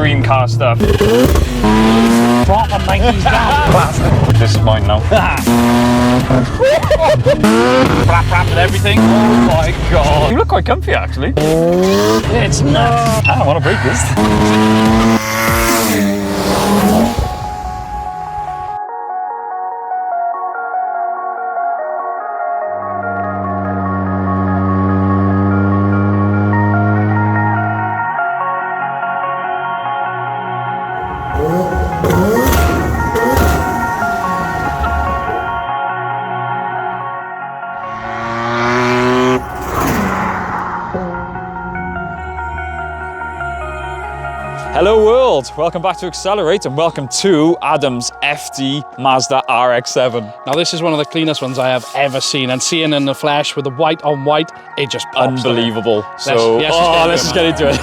dream car stuff. Proper 90s gas. This is mine now. Brap and everything. Oh my god. You look quite comfy actually. It's nuts. I don't want to break this. Hello world, welcome back to Accelerate and welcome to Adam's FD Mazda RX7. Now this is one of the cleanest ones I have ever seen, and seeing in the flesh with the white on white, it just pops. Unbelievable. Let's just get into it.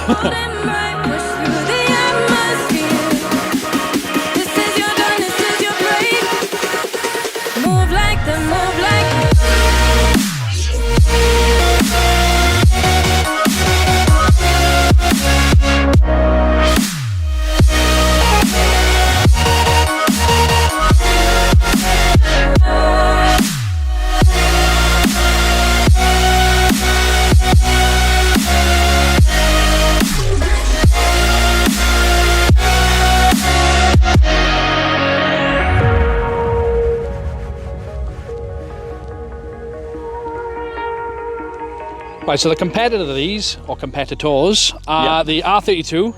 Right, so the competitor of these, or competitors, are the R32,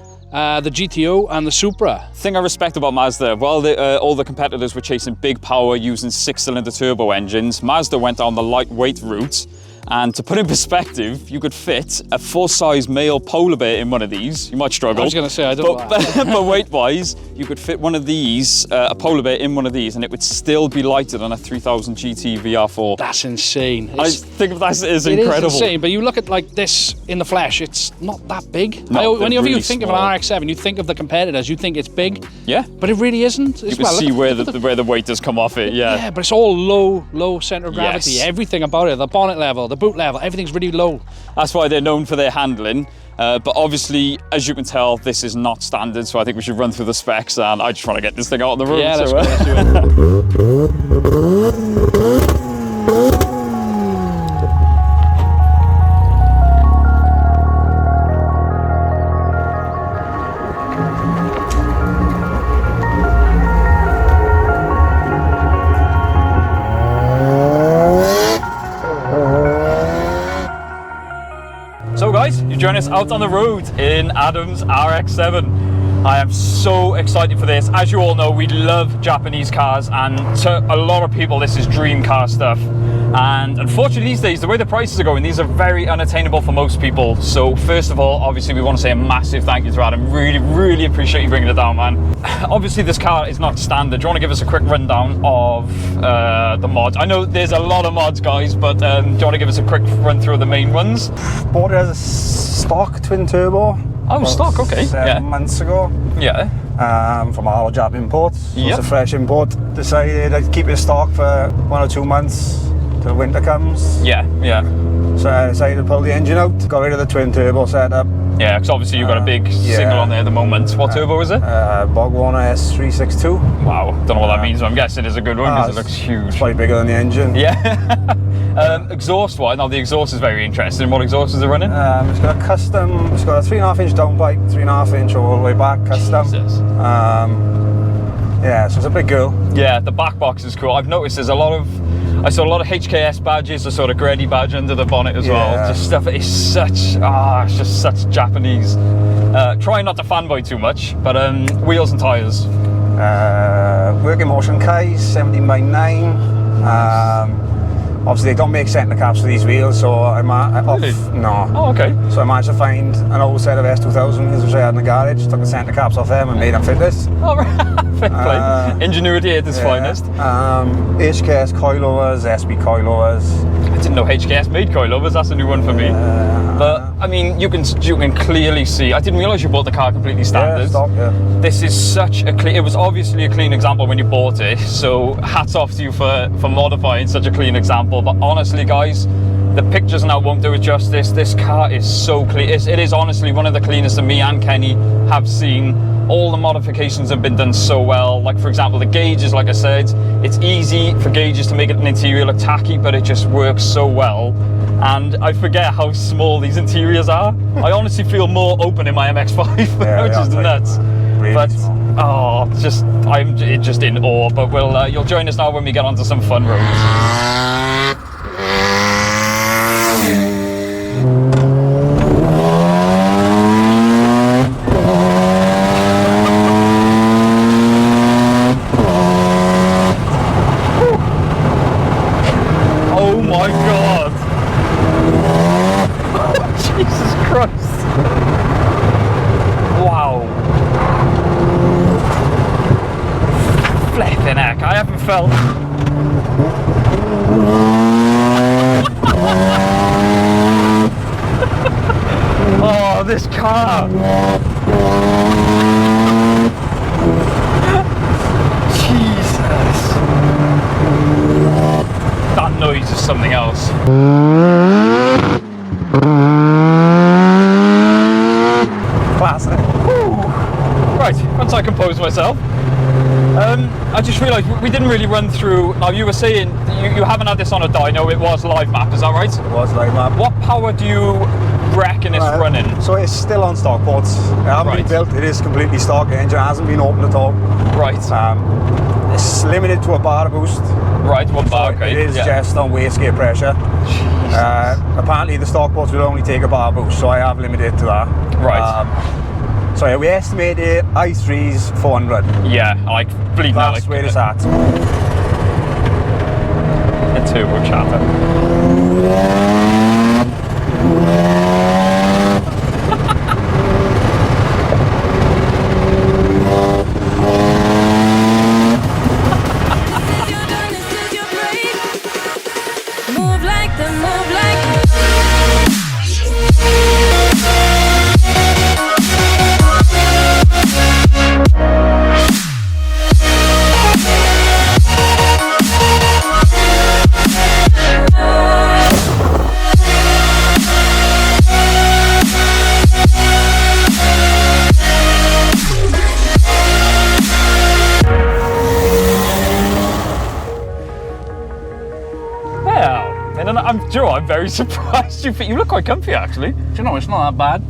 the GTO and the Supra. Thing I respect about Mazda, while all the competitors were chasing big power using 6-cylinder turbo engines, Mazda went down the lightweight route. And to put in perspective, you could fit a full-size male polar bear in one of these. You might struggle. I was going to say, I don't know. But weight-wise, you could fit one of these, a polar bear in one of these, and it would still be lighter than a 3000 GT VR4. That's insane. I think that is incredible. It is insane, but you look at like this in the flesh, it's not that big. No, whenever really you think small. of an RX-7, you think of the competitors, you think it's big. Yeah. But it really isn't. You can see where the weight has come off it, yeah. Yeah, but it's all low center of gravity. Yes. Everything about it, the bonnet level, the boot level, everything's really low. That's why they're known for their handling. But obviously, as you can tell, this is not standard, so I think we should run through the specs, and I just want to get this thing out on the road. Yeah, let's do it. So guys, you join us out on the road in Adam's RX7. I am so excited for this. As you all know, we love Japanese cars, and to a lot of people this is dream car stuff. And unfortunately these days, the way the prices are going, these are very unattainable for most people. So first of all, obviously we want to say a massive thank you to Adam. Really appreciate you bringing it down, man. Obviously this car is not standard. Do you want to give us a quick rundown of the mods? I know there's a lot of mods, guys, but do you want to give us a quick run through of the main ones? Bought it as a stock twin turbo. Oh, stock, okay. 7 months ago. Yeah. From our Jap imports. So Yep. It's a fresh import. Decided I'd keep it stock for 1 or 2 months till winter comes. Yeah. So I decided to pull the engine out, got rid of the twin turbo setup. Yeah, because obviously you've got a big single on there at the moment. What turbo is it? Bog Warner S362. Wow, don't know what that means, but I'm guessing it's a good one because it looks huge. It's probably bigger than the engine. Yeah. Exhaust wise, now the exhaust is very interesting. What exhaust is it running? It's got a custom, it's got a 3.5 inch downpipe, 3.5 inch all the way back, custom. Jesus. Yeah, so it's a big girl. Yeah, the back box is cool. I've noticed there's I saw a lot of HKS badges, a sort of Greddy badge under the bonnet as well. Just stuff, it's just such Japanese. Try not to fanboy too much, but wheels and tyres. Working motion Kais, 17x9. Obviously they don't make centre caps for these wheels, so Really? No. Oh, okay. So I managed to find an old set of S2000s which I had in the garage, took the centre caps off them and made them fit this. All right. Fair play. Ingenuity at its finest. HKS coilovers, SB coilovers. I didn't know HKS made coilovers. That's a new one for me. But I mean, you can clearly see. I didn't realise you bought the car completely standard. Yeah, stock, yeah. This is such a clean. It was obviously a clean example when you bought it. So hats off to you for modifying such a clean example. But honestly, guys, the pictures now won't do it justice. This car is so clean. It is honestly one of the cleanest that me and Kenny have seen. All the modifications have been done so well. Like for example, the gauges, like I said, it's easy for gauges to make an interior look tacky, but it just works so well. And I forget how small these interiors are. I honestly feel more open in my MX-5, which is nuts. Really but small. I'm just in awe. But you'll join us now when we get onto some fun roads. Oh my God! Jesus Christ! Wow! Flipping heck! I haven't felt. Oh, this car! Jesus! That noise is something else. Classic. Right, once I compose myself, I just realised we didn't really run through. Now you were saying you haven't had this on a dyno. It was live map, is that right? It was like that. What power do you reckon it's running? So it's still on stock ports. It hasn't been built. It is completely stock. The engine hasn't been opened at all. Right. It's limited to a bar boost. Right, 1 bar. Okay. It is just on wastegate pressure. Apparently the stock ports will only take a bar boost, so I have limited to that. Right. So yeah, we estimate it i3's 400. Yeah, like bleeding out. That's where it's at. A turbo chatter. I'm very surprised. You look quite comfy, actually. Do you know, it's not that bad.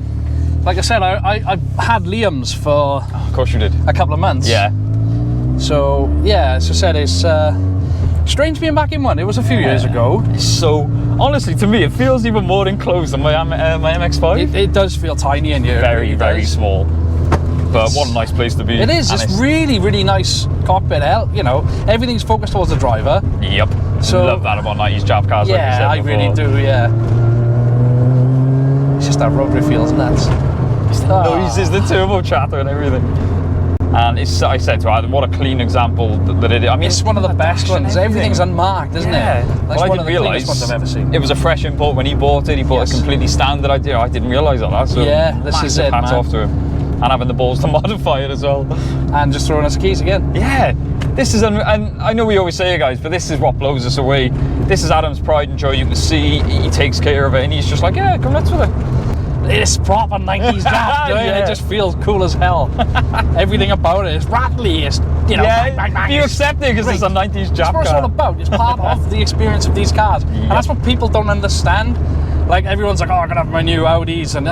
Like I said, I had Liam's for Of course you did. a couple of months. Yeah. So, yeah, as I said, it's strange being back in one. It was a few years ago. So, honestly, to me, it feels even more enclosed than my MX-5. It does feel tiny in here. Very, really very does. small. But what a nice place to be. It is. And It's really, really nice cockpit. You know, everything's focused towards the driver. Yep. So- love that about 90s Jap cars. Like you Yeah, said I before. really do. Yeah. It's just that rotary feels nuts. It's the noises, the turbo chatter, and everything. And it's, I said to Adam, what a clean example that it is. I mean, It's one of the best ones. Everything's unmarked, isn't Yeah. it? That's Well, I one of didn't the cleanest ones I've ever seen. It was a fresh import when he bought it. He bought Yes. a completely standard idea. I didn't realise that. So Yeah, this is it, hats man. off to him. And having the balls to modify it as well. And just throwing us the keys again. Yeah, this is, and I know we always say it, guys, but this is what blows us away. This is Adam's pride and joy. You can see he takes care of it, and he's just like, yeah, come nuts with it. It's proper 90s Jap, Yeah. It just feels cool as hell. Everything about it is rattly. It's, you know, bang, bang, bang. you It's accept it because it's a 90s That's Jap what it's all car. about. It's part of the experience of these cars. And that's what people don't understand. Like, everyone's like, oh, I'm going to have my new Audis, and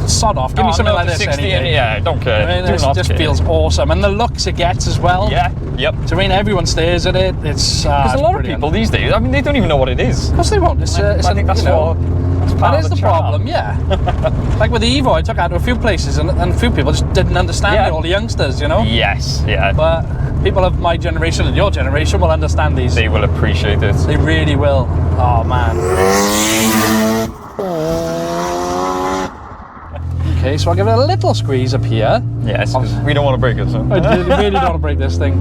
sod off. Give me something like this 60 any day. Yeah, don't care. I mean, Do it not just care. feels awesome. And the looks it gets as well. Yeah, yep. So, I mean, everyone stares at it. It's There's a lot brilliant. of people these days, I mean, they don't even know what it is. Of course they won't. It's I think that's what. That's part That of is the charm. problem, yeah. Like with the Evo, I took it out to a few places and a few people just didn't understand Yeah. it, all the youngsters, you know? Yes, yeah. But people of my generation and your generation will understand these. They will appreciate it. They really will. Oh, man. Okay, so I'll give it a little squeeze up here. Yes, 'cause we don't want to break it. So. I really don't want to break this thing.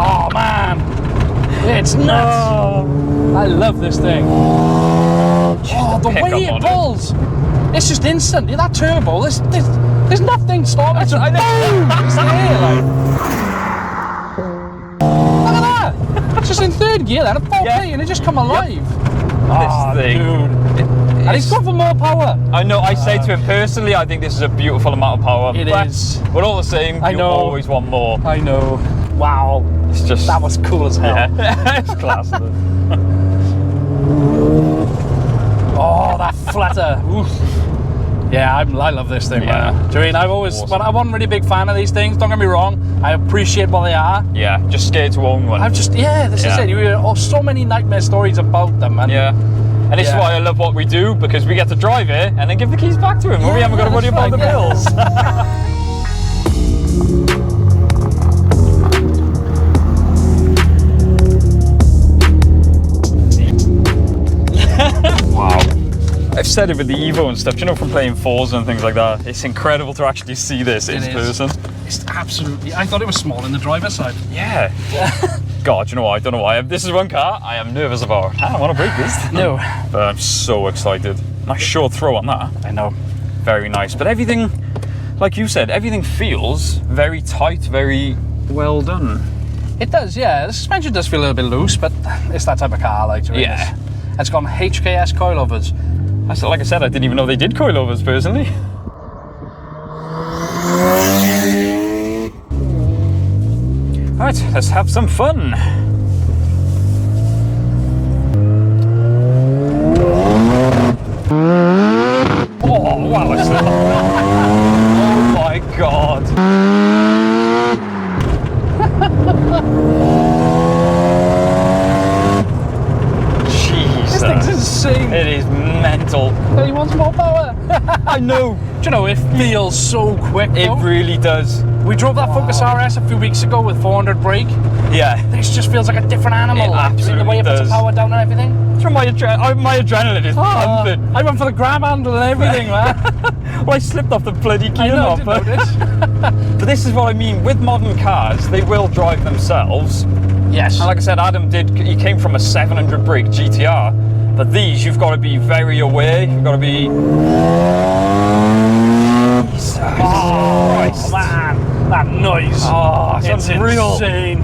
Oh, man. It's nuts. I love this thing. Oh, the pick way up it on pulls. It's just instant. That turbo, there's nothing stopping it. I know. Boom! It's there, like. just in third gear then, at 4K, Yeah. and it just come alive. This thing. Dude. And he's gone for more power. I know, I say to him personally, I think this is a beautiful amount of power. It but is. But all the same, I you know. always want more. I know. Wow. It's just... That was cool as hell. Yeah, it's class. Isn't it? Oh, that flutter. Oof. Yeah, I love this thing, Yeah. man. Do you mean, I've always, Awesome. but I'm not really a big fan of these things, don't get me wrong. I appreciate what they are. Yeah, just scared to own one. I've just, this Yeah. is it. You hear so many nightmare stories about them, man. Yeah. And this is Yeah. why I love what we do, because we get to drive it and then give the keys back to him, and we haven't got to worry about the bills. Wow. I've said it with the Evo and stuff, you know, from playing Forza and things like that. It's incredible to actually see this in It is. person. It's absolutely, I thought it was small in the driver's side. Yeah. God, you know what? I don't know why. This is one car I am nervous about. I don't want to break this. No. But I'm so excited. Nice short throw on that. I know. Very nice. But everything, like you said, everything feels very tight, very well done. It does, yeah. The suspension does feel a little bit loose, but it's that type of car, like, to Yeah. It's got HKS coilovers. Like I said, I didn't even know they did coilovers personally. Right, let's have some fun. Oh, wow, I slipped. Oh my God. This thing's insane. It is mental. But he wants more power. I know. Do you know, it feels so quick, It though. really does. We drove that Focus RS a few weeks ago with 400 brake. Yeah. This just feels like a different animal. It like, the way absolutely it puts does. the power down and everything. My adrenaline is pumping. I went for the grab handle and everything, man. Well, I slipped off the bloody I gear know, I knob. didn't notice. But this is what I mean. With modern cars, they will drive themselves. Yes. And like I said, Adam he came from a 700 brake GTR. But these, you've got to be very aware. You've got to be... Jesus Christ. Man, that noise. Oh, it's unreal. Insane.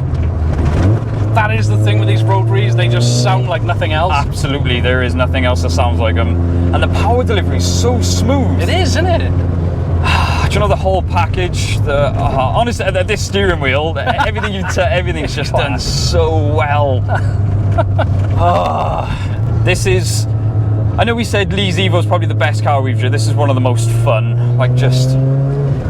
That is the thing with these rotaries, they just sound like nothing else. Absolutely, there is nothing else that sounds like them. And the power delivery is so smooth. It is, isn't it? Do you know the whole package? Honestly, this steering wheel, everything's just done so well. This is, I know we said Lee's Evo is probably the best car we've driven. This is one of the most fun. Like just,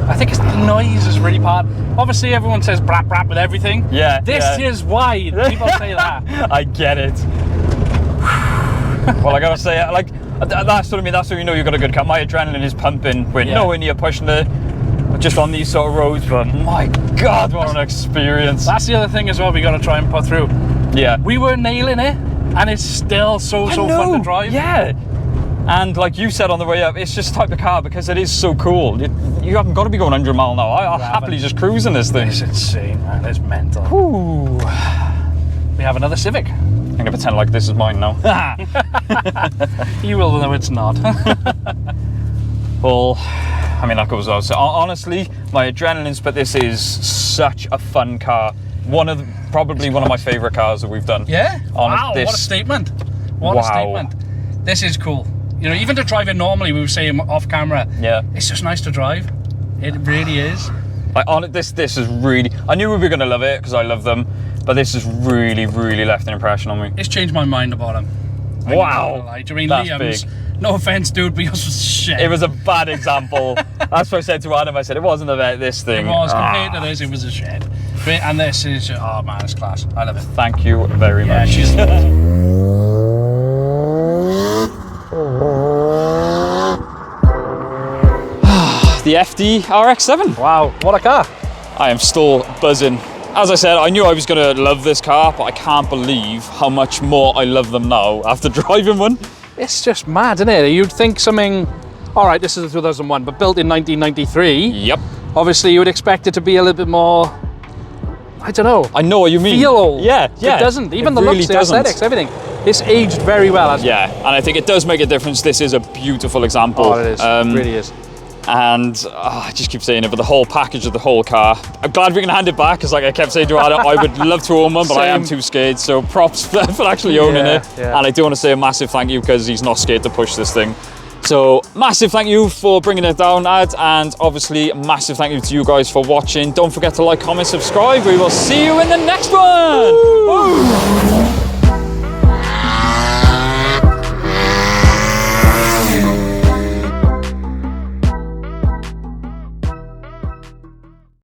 I think it's the noise is really part. Obviously, everyone says brap brap with everything. Yeah. This is why people say that. I get it. Well, I gotta say, like, that's what I mean. That's when you know you've got a good car. My adrenaline is pumping. We're nowhere near pushing it. Just on these sort of roads, but my God, what an experience. That's the other thing as well we got to try and put through. Yeah. We were nailing it, and it's still so fun to drive. Yeah. And like you said on the way up, it's just the type of car because it is so cool. You haven't got to be going 100 mile an hour. I'll happily just cruise in this thing. It's insane, man. It's mental. Ooh. We have another Civic. I'm gonna pretend like this is mine now. You will know it's not. Well, I mean, that goes out. So honestly, my adrenaline's, but this is such a fun car. Probably one of my favorite cars that we've done. Yeah? Wow, this, what a statement. What a statement. This is cool. You know, even to drive it normally, we were saying off camera, Yeah. it's just nice to drive. It really is. This is really, I knew we were gonna love it because I love them, but this has really, really left an impression on me. It's changed my mind about him. Wow. I mean, That's Liam's, big. no offense, dude, but yours was shit. It was a bad example. That's what I said to Adam. I said, it wasn't about this thing. It was, compared to this, it was a shit. And this is, oh man, it's class. I love it. Thank you very much. She's The FD RX7. wow, what a car. I am still buzzing. As I said, I knew I was going to love this car, but I can't believe how much more I love them now after driving one. It's just mad, isn't it? You'd think something, all right, this is a 2001, but built in 1993. Yep. Obviously, you would expect it to be a little bit more, I don't know. I know what you mean. Feel old. Yeah. It doesn't. Even It the really looks, the doesn't. aesthetics, everything. It's aged very well. Yeah, and I think it does make a difference. This is a beautiful example. Oh, it is. It really is. And I just keep saying it, but the whole package of the whole car, I'm glad we can hand it back, because like I kept saying to Adam, I would love to own one, but I am too scared. So props for actually owning it. Yeah. And I do want to say a massive thank you, because he's not scared to push this thing. So massive thank you for bringing it down, Ad, and obviously massive thank you to you guys for watching. Don't forget to like, comment, subscribe. We will see you in the next one. Woo!